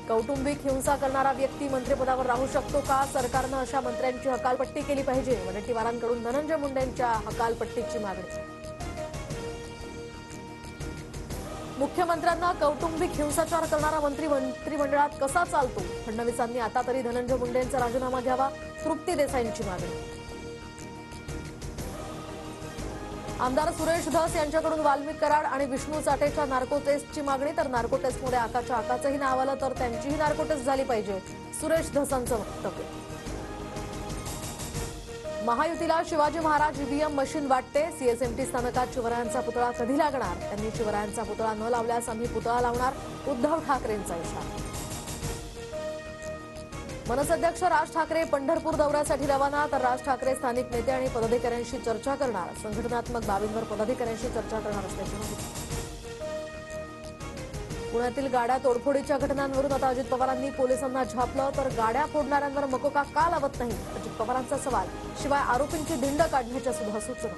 कौटुंबिक हिंसा करणारा व्यक्ती मंत्रिपदावर राहू शकतो का? सरकारनं अशा मंत्र्यांची हकालपट्टी केली पाहिजे. वडेट्टीवारांकडून धनंजय मुंडेंच्या हकालपट्टीची मागणी. मुख्यमंत्र्यांना कौटुंबिक हिंसाचार करणारा मंत्री मंत्रिमंडळात कसा चालतो? फडणवीसांनी आता तरी धनंजय मुंडेंचा राजीनामा घ्यावा. तृप्ती देसाईंची मागणी. आमदार सुरेश धस यांच्याकडून वाल्मिक कराड आणि विष्णू चाटेच्या नार्को टेस्टची मागणी. तर नार्को टेस्टमध्ये आकाचंही नाव आलं तर त्यांचीही नार्को टेस्ट झाली पाहिजे. सुरेश धसांचं वक्तव्य. महायुतीला शिवाजी महाराज ईव्हीएम मशीन वाटते. सीएसएमटी स्थानकात शिवरायांचा पुतळा कधी लागणार? त्यांनी शिवरायांचा पुतळा न लावल्यास आम्ही पुतळा लावणार. उद्धव ठाकरेंचा इशारा. मनसे अध्यक्ष राज ठाकरे पंढरपूर दौऱ्यासाठी रवाना. तर राज ठाकरे स्थानिक नेते आणि पदाधिकाऱ्यांशी चर्चा करणार. संघटनात्मक बाबींवर पदाधिकाऱ्यांशी चर्चा करणार असल्याची माहिती. पुण्यातील गाड्या तोडफोडीच्या घटनांवरून आता अजित पवारांनी पोलिसांना झापलं. तर गाड्या फोडणाऱ्यांवर मकोका का लावत नाही? अजित पवारांचा सवाल. शिवाय आरोपींची धिंड काढण्याच्या सुद्धा सूचना.